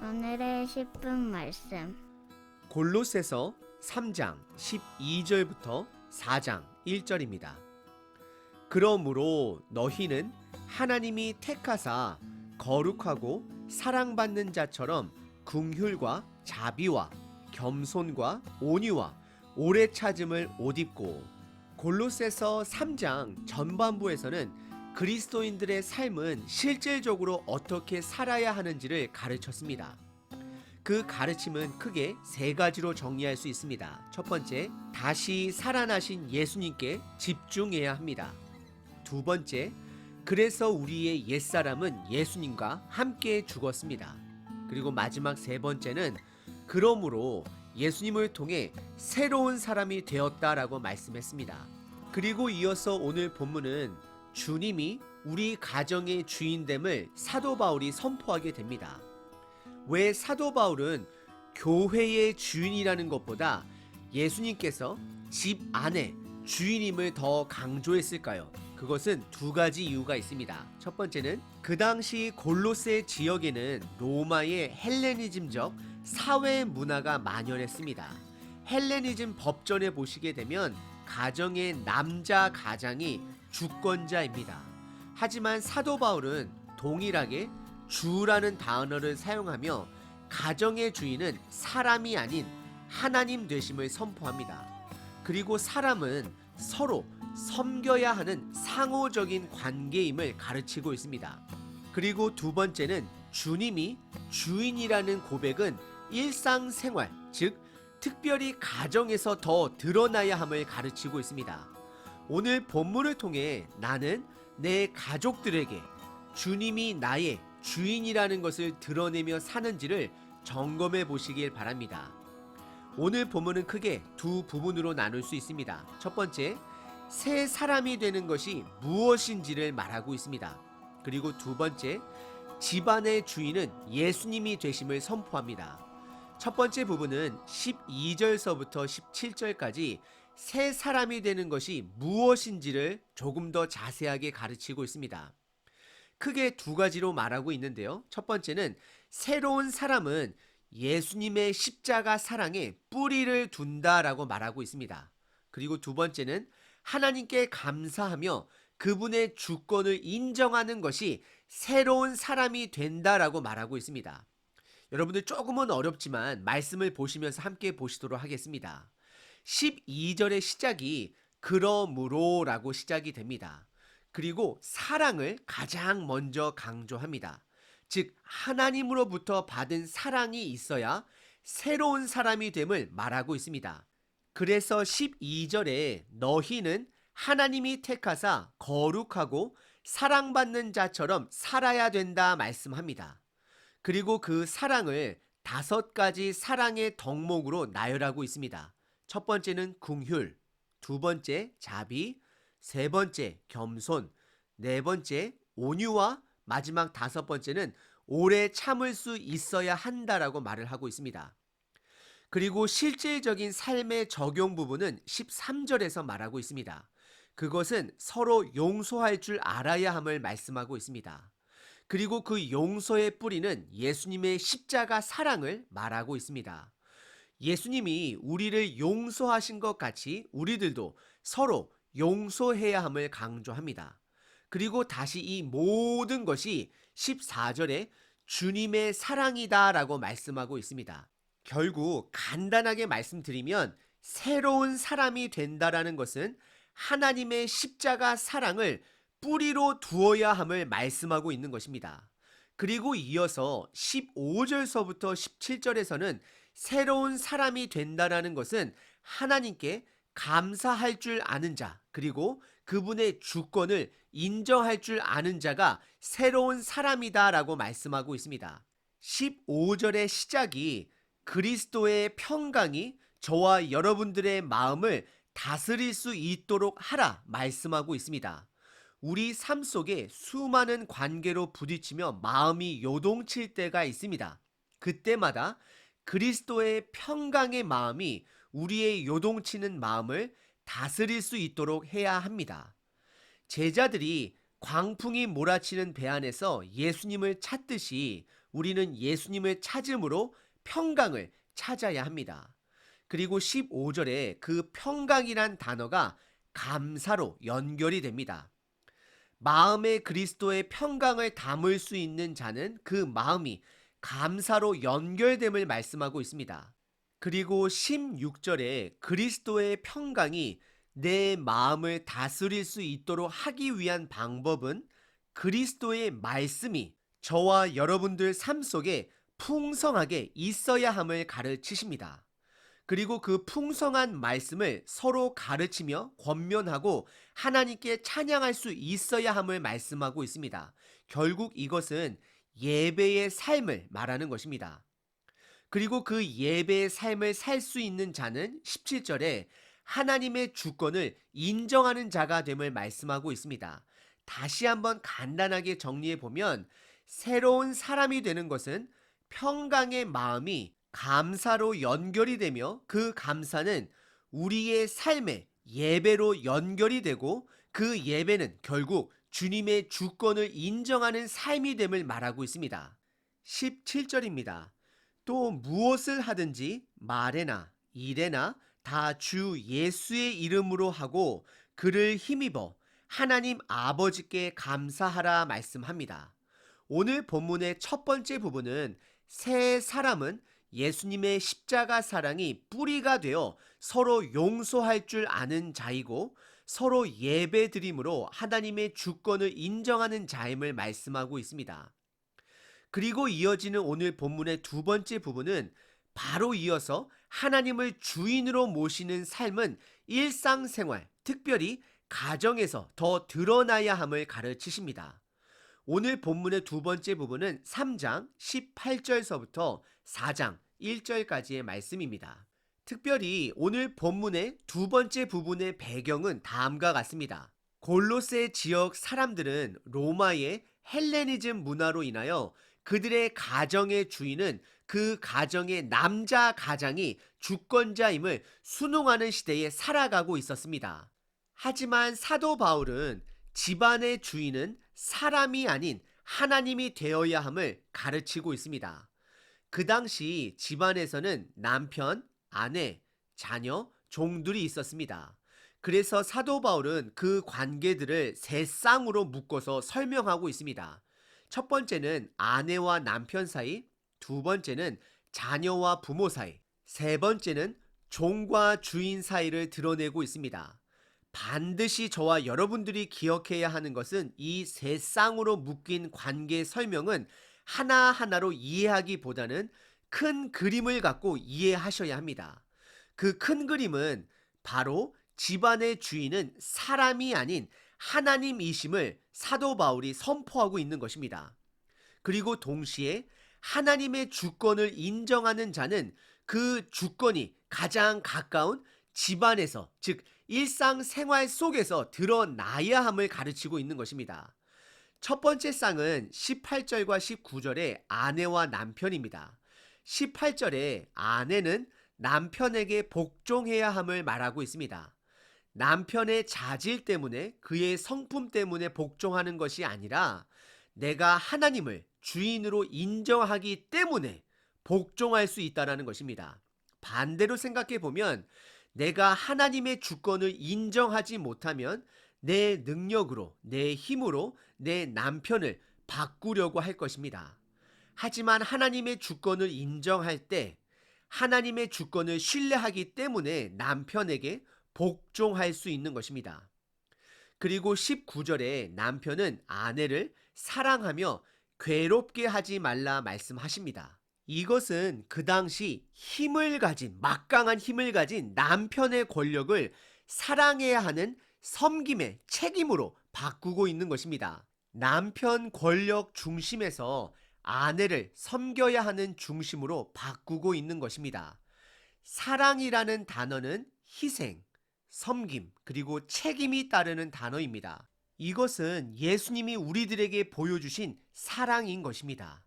오늘의 10분 말씀. 골로새서 3장 12절부터 4장 1절입니다. 그러므로 너희는 하나님이 택하사 거룩하고 사랑받는 자처럼 긍휼과 자비와 겸손과 온유와 오래 참음을 옷 입고. 골로새서 3장 전반부에서는 그리스도인들의 삶은 실질적으로 어떻게 살아야 하는지를 가르쳤습니다. 그 가르침은 크게 세 가지로 정리할 수 있습니다. 첫 번째, 다시 살아나신 예수님께 집중해야 합니다. 두 번째, 그래서 우리의 옛사람은 예수님과 함께 죽었습니다. 그리고 마지막 세 번째는 그러므로 예수님을 통해 새로운 사람이 되었다라고 말씀했습니다. 그리고 이어서 오늘 본문은 주님이 우리 가정의 주인됨을 사도 바울이 선포하게 됩니다. 왜 사도 바울은 교회의 주인이라는 것보다 예수님께서 집 안에 주인임을 더 강조했을까요? 그것은 두 가지 이유가 있습니다. 첫 번째는 그 당시 골로새 지역에는 로마의 헬레니즘적 사회 문화가 만연했습니다. 헬레니즘 법전에 보시게 되면 가정의 남자 가장이 주권자입니다. 하지만 사도 바울은 동일하게 주라는 단어를 사용하며 가정의 주인은 사람이 아닌 하나님 되심을 선포합니다. 그리고 사람은 서로 섬겨야 하는 상호적인 관계임을 가르치고 있습니다. 그리고 두 번째는 주님이 주인이라는 고백은 일상생활, 즉 특별히 가정에서 더 드러나야 함을 가르치고 있습니다. 오늘 본문을 통해 나는 내 가족들에게 주님이 나의 주인이라는 것을 드러내며 사는지를 점검해 보시길 바랍니다. 오늘 본문은 크게 두 부분으로 나눌 수 있습니다. 첫 번째, 새 사람이 되는 것이 무엇인지를 말하고 있습니다. 그리고 두 번째, 집안의 주인은 예수님이 되심을 선포합니다. 첫 번째 부분은 12절서부터 17절까지 새 사람이 되는 것이 무엇인지를 조금 더 자세하게 가르치고 있습니다. 크게 두 가지로 말하고 있는데요. 첫 번째는 새로운 사람은 예수님의 십자가 사랑에 뿌리를 둔다라고 말하고 있습니다. 그리고 두 번째는 하나님께 감사하며 그분의 주권을 인정하는 것이 새로운 사람이 된다라고 말하고 있습니다. 여러분들 조금은 어렵지만 말씀을 보시면서 함께 보시도록 하겠습니다. 12절의 시작이 그러므로 라고 시작이 됩니다. 그리고 사랑을 가장 먼저 강조합니다. 즉 하나님으로부터 받은 사랑이 있어야 새로운 사람이 됨을 말하고 있습니다. 그래서 12절에 너희는 하나님이 택하사 거룩하고 사랑받는 자처럼 살아야 된다 말씀합니다. 그리고 그 사랑을 5가지 사랑의 덕목으로 나열하고 있습니다. 첫 번째는 긍휼, 두 번째 자비, 세 번째 겸손, 네 번째 온유와 마지막 5번째는 오래 참을 수 있어야 한다라고 말을 하고 있습니다. 그리고 실질적인 삶의 적용 부분은 13절에서 말하고 있습니다. 그것은 서로 용서할 줄 알아야 함을 말씀하고 있습니다. 그리고 그 용서의 뿌리는 예수님의 십자가 사랑을 말하고 있습니다. 예수님이 우리를 용서하신 것 같이 우리들도 서로 용서해야 함을 강조합니다. 그리고 다시 이 모든 것이 14절에 주님의 사랑이다 라고 말씀하고 있습니다. 결국 간단하게 말씀드리면 새로운 사람이 된다라는 것은 하나님의 십자가 사랑을 뿌리로 두어야 함을 말씀하고 있는 것입니다. 그리고 이어서 15절서부터 17절에서는 새로운 사람이 된다라는 것은 하나님께 감사할 줄 아는 자, 그리고 그분의 주권을 인정할 줄 아는 자가 새로운 사람이다라고 말씀하고 있습니다. 15절의 시작이 그리스도의 평강이 저와 여러분들의 마음을 다스릴 수 있도록 하라 말씀하고 있습니다. 우리 삶 속에 수많은 관계로 부딪히며 마음이 요동칠 때가 있습니다. 그때마다 그리스도의 평강의 마음이 우리의 요동치는 마음을 다스릴 수 있도록 해야 합니다. 제자들이 광풍이 몰아치는 배 안에서 예수님을 찾듯이 우리는 예수님을 찾음으로 평강을 찾아야 합니다. 그리고 15절에 그 평강이란 단어가 감사로 연결이 됩니다. 마음에 그리스도의 평강을 담을 수 있는 자는 그 마음이 감사로 연결됨을 말씀하고 있습니다. 그리고 16절에 그리스도의 평강이 내 마음을 다스릴 수 있도록 하기 위한 방법은 그리스도의 말씀이 저와 여러분들 삶 속에 풍성하게 있어야 함을 가르치십니다. 그리고 그 풍성한 말씀을 서로 가르치며 권면하고 하나님께 찬양할 수 있어야 함을 말씀하고 있습니다. 결국 이것은 예배의 삶을 말하는 것입니다. 그리고 그 예배의 삶을 살 수 있는 자는 17절에 하나님의 주권을 인정하는 자가 됨을 말씀하고 있습니다. 다시 한번 간단하게 정리해 보면 새로운 사람이 되는 것은 평강의 마음이 감사로 연결이 되며 그 감사는 우리의 삶의 예배로 연결이 되고 그 예배는 결국 주님의 주권을 인정하는 삶이 됨을 말하고 있습니다. 17절입니다. 또 무엇을 하든지 말에나 일에나 다 주 예수의 이름으로 하고 그를 힘입어 하나님 아버지께 감사하라 말씀합니다. 오늘 본문의 첫 번째 부분은 새 사람은 예수님의 십자가 사랑이 뿌리가 되어 서로 용서할 줄 아는 자이고 서로 예배드림으로 하나님의 주권을 인정하는 자임을 말씀하고 있습니다. 그리고 이어지는 오늘 본문의 두 번째 부분은 바로 이어서 하나님을 주인으로 모시는 삶은 일상생활, 특별히 가정에서 더 드러나야 함을 가르치십니다. 오늘 본문의 두 번째 부분은 3장 18절서부터 4장 1절까지의 말씀입니다. 특별히 오늘 본문의 두 번째 부분의 배경은 다음과 같습니다. 골로새 지역 사람들은 로마의 헬레니즘 문화로 인하여 그들의 가정의 주인은 그 가정의 남자 가장이 주권자임을 순응하는 시대에 살아가고 있었습니다. 하지만 사도 바울은 집안의 주인은 사람이 아닌 하나님이 되어야 함을 가르치고 있습니다. 그 당시 집안에서는 남편, 아내, 자녀, 종들이 있었습니다. 그래서 사도 바울은 그 관계들을 세 쌍으로 묶어서 설명하고 있습니다. 첫 번째는 아내와 남편 사이, 두 번째는 자녀와 부모 사이, 세 번째는 종과 주인 사이를 드러내고 있습니다. 반드시 저와 여러분들이 기억해야 하는 것은 이 세 쌍으로 묶인 관계 설명은 하나하나로 이해하기보다는 큰 그림을 갖고 이해하셔야 합니다. 그 큰 그림은 바로 집안의 주인은 사람이 아닌 하나님이심을 사도 바울이 선포하고 있는 것입니다. 그리고 동시에 하나님의 주권을 인정하는 자는 그 주권이 가장 가까운 집안에서, 즉 일상생활 속에서 드러나야 함을 가르치고 있는 것입니다. 첫 번째 쌍은 18절과 19절의 아내와 남편입니다. 18절에 아내는 남편에게 복종해야 함을 말하고 있습니다. 남편의 자질 때문에 그의 성품 때문에 복종하는 것이 아니라 내가 하나님을 주인으로 인정하기 때문에 복종할 수 있다는 것입니다. 반대로 생각해 보면 내가 하나님의 주권을 인정하지 못하면 내 능력으로, 내 힘으로 내 남편을 바꾸려고 할 것입니다. 하지만 하나님의 주권을 인정할 때 하나님의 주권을 신뢰하기 때문에 남편에게 복종할 수 있는 것입니다. 그리고 19절에 남편은 아내를 사랑하며 괴롭게 하지 말라 말씀하십니다. 이것은 그 당시 막강한 힘을 가진 남편의 권력을 사랑해야 하는 섬김의 책임으로 바꾸고 있는 것입니다. 남편 권력 중심에서 아내를 섬겨야 하는 중심으로 바꾸고 있는 것입니다. 사랑이라는 단어는 희생, 섬김, 그리고 책임이 따르는 단어입니다. 이것은 예수님이 우리들에게 보여주신 사랑인 것입니다.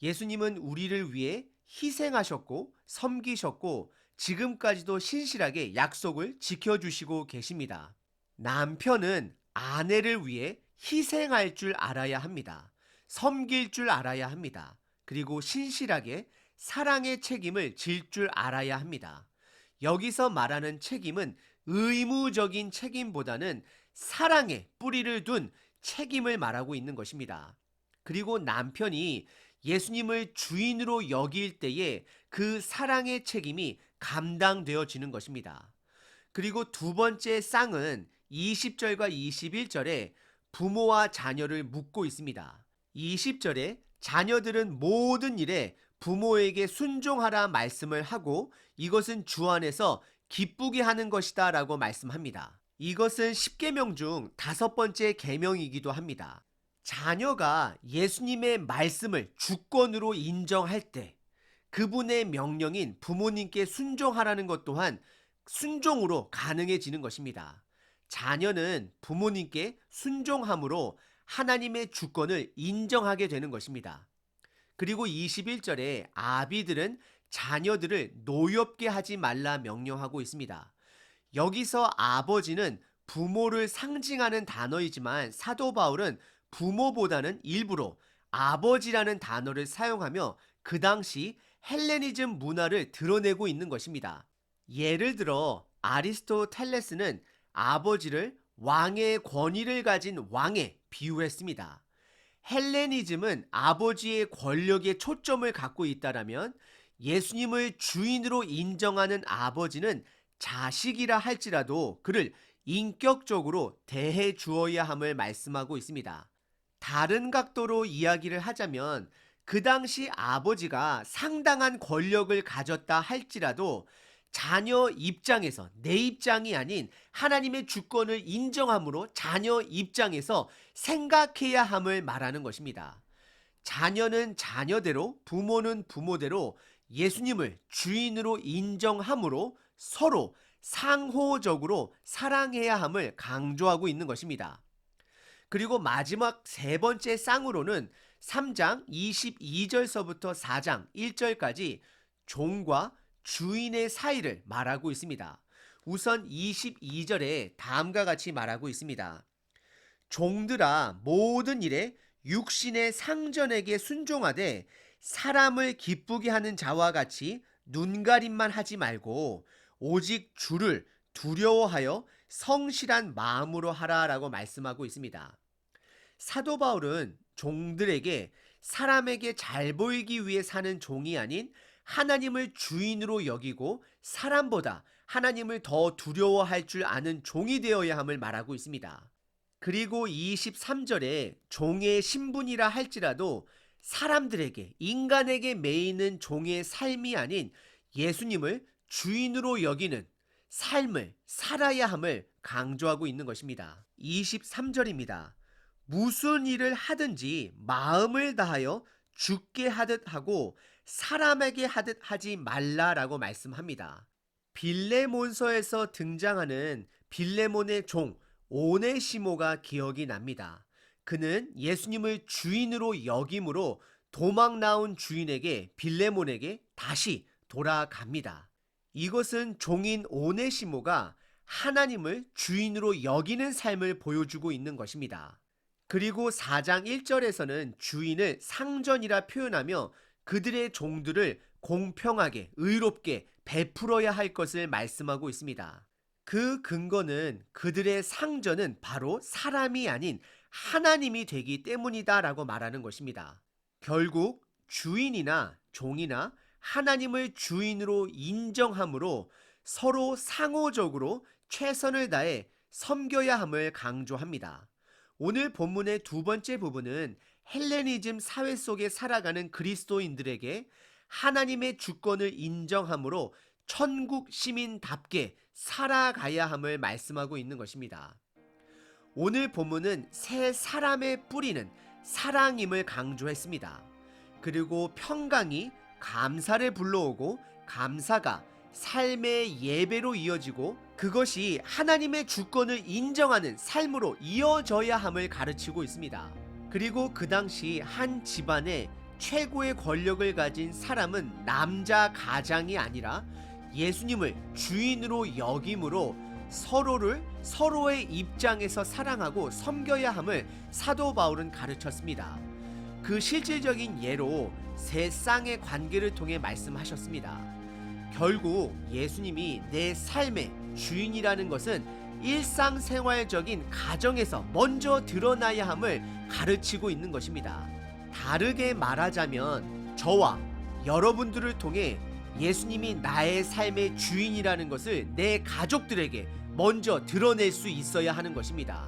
예수님은 우리를 위해 희생하셨고 섬기셨고 지금까지도 신실하게 약속을 지켜주시고 계십니다. 남편은 아내를 위해 희생할 줄 알아야 합니다. 섬길 줄 알아야 합니다. 그리고 신실하게 사랑의 책임을 질 줄 알아야 합니다. 여기서 말하는 책임은 의무적인 책임보다는 사랑에 뿌리를 둔 책임을 말하고 있는 것입니다. 그리고 남편이 예수님을 주인으로 여길 때에 그 사랑의 책임이 감당되어지는 것입니다. 그리고 두 번째 쌍은 20절과 21절에 부모와 자녀를 묻고 있습니다. 20절에 자녀들은 모든 일에 부모에게 순종하라 말씀을 하고 이것은 주 안에서 기쁘게 하는 것이다 라고 말씀합니다. 이것은 10계명 중 다섯 번째 계명이기도 합니다. 자녀가 예수님의 말씀을 주권으로 인정할 때 그분의 명령인 부모님께 순종하라는 것 또한 순종으로 가능해지는 것입니다. 자녀는 부모님께 순종함으로 하나님의 주권을 인정하게 되는 것입니다. 그리고 21절에 아비들은 자녀들을 노엽게 하지 말라 명령하고 있습니다. 여기서 아버지는 부모를 상징하는 단어이지만 사도 바울은 부모보다는 일부러 아버지라는 단어를 사용하며 그 당시 헬레니즘 문화를 드러내고 있는 것입니다. 예를 들어 아리스토텔레스는 아버지를 왕의 권위를 가진 왕에 비유했습니다. 헬레니즘은 아버지의 권력에 초점을 갖고 있다라면 예수님을 주인으로 인정하는 아버지는 자식이라 할지라도 그를 인격적으로 대해 주어야 함을 말씀하고 있습니다. 다른 각도로 이야기를 하자면 그 당시 아버지가 상당한 권력을 가졌다 할지라도 자녀 입장에서 내 입장이 아닌 하나님의 주권을 인정함으로 자녀 입장에서 생각해야 함을 말하는 것입니다. 자녀는 자녀대로 부모는 부모대로 예수님을 주인으로 인정함으로 서로 상호적으로 사랑해야 함을 강조하고 있는 것입니다. 그리고 마지막 세 번째 쌍으로는 3장 22절서부터 4장 1절까지 종과 주인의 사이를 말하고 있습니다. 우선 22절에 다음과 같이 말하고 있습니다. 종들아 모든 일에 육신의 상전에게 순종하되 사람을 기쁘게 하는 자와 같이 눈가림만 하지 말고 오직 주를 두려워하여 성실한 마음으로 하라라고 말씀하고 있습니다. 사도 바울은 종들에게 사람에게 잘 보이기 위해 사는 종이 아닌 하나님을 주인으로 여기고 사람보다 하나님을 더 두려워할 줄 아는 종이 되어야 함을 말하고 있습니다. 그리고 23절에 종의 신분이라 할지라도 사람들에게 인간에게 매이는 종의 삶이 아닌 예수님을 주인으로 여기는 삶을 살아야 함을 강조하고 있는 것입니다. 23절입니다. 무슨 일을 하든지 마음을 다하여 주께 하듯 하고 사람에게 하듯 하지 말라라고 말씀합니다. 빌레몬서에서 등장하는 빌레몬의 종 오네시모가 기억이 납니다. 그는 예수님을 주인으로 여김으로 도망 나온 주인에게 빌레몬에게 다시 돌아갑니다. 이것은 종인 오네시모가 하나님을 주인으로 여기는 삶을 보여주고 있는 것입니다. 그리고 4장 1절에서는 주인을 상전이라 표현하며 그들의 종들을 공평하게 의롭게 베풀어야 할 것을 말씀하고 있습니다. 그 근거는 그들의 상전은 바로 사람이 아닌 하나님이 되기 때문이다 라고 말하는 것입니다. 결국 주인이나 종이나 하나님을 주인으로 인정함으로 서로 상호적으로 최선을 다해 섬겨야 함을 강조합니다. 오늘 본문의 두 번째 부분은 헬레니즘 사회 속에 살아가는 그리스도인들에게 하나님의 주권을 인정함으로 천국 시민답게 살아가야 함을 말씀하고 있는 것입니다. 오늘 본문은 새 사람의 뿌리는 사랑임을 강조했습니다. 그리고 평강이 감사를 불러오고 감사가 삶의 예배로 이어지고 그것이 하나님의 주권을 인정하는 삶으로 이어져야 함을 가르치고 있습니다. 그리고 그 당시 한 집안에 최고의 권력을 가진 사람은 남자 가장이 아니라 예수님을 주인으로 여김으로 서로의 입장에서 사랑하고 섬겨야 함을 사도 바울은 가르쳤습니다. 그 실질적인 예로 세 쌍의 관계를 통해 말씀하셨습니다. 결국 예수님이 내 삶의 주인이라는 것은 일상생활적인 가정에서 먼저 드러나야 함을 가르치고 있는 것입니다. 다르게 말하자면 저와 여러분들을 통해 예수님이 나의 삶의 주인이라는 것을 내 가족들에게 먼저 드러낼 수 있어야 하는 것입니다.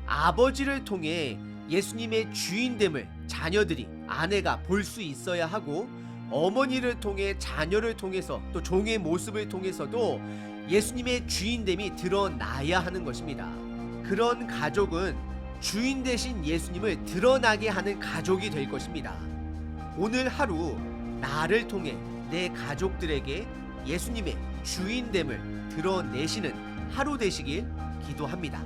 아버지를 통해 예수님의 주인됨을 자녀들이, 아내가 볼 수 있어야 하고, 어머니를 통해 자녀를 통해서, 또 종의 모습을 통해서도 예수님의 주인됨이 드러나야 하는 것입니다. 그런 가족은 주인 되신 예수님을 드러나게 하는 가족이 될 것입니다. 오늘 하루 나를 통해 내 가족들에게 예수님의 주인됨을 드러내시는 하루 되시길 기도합니다.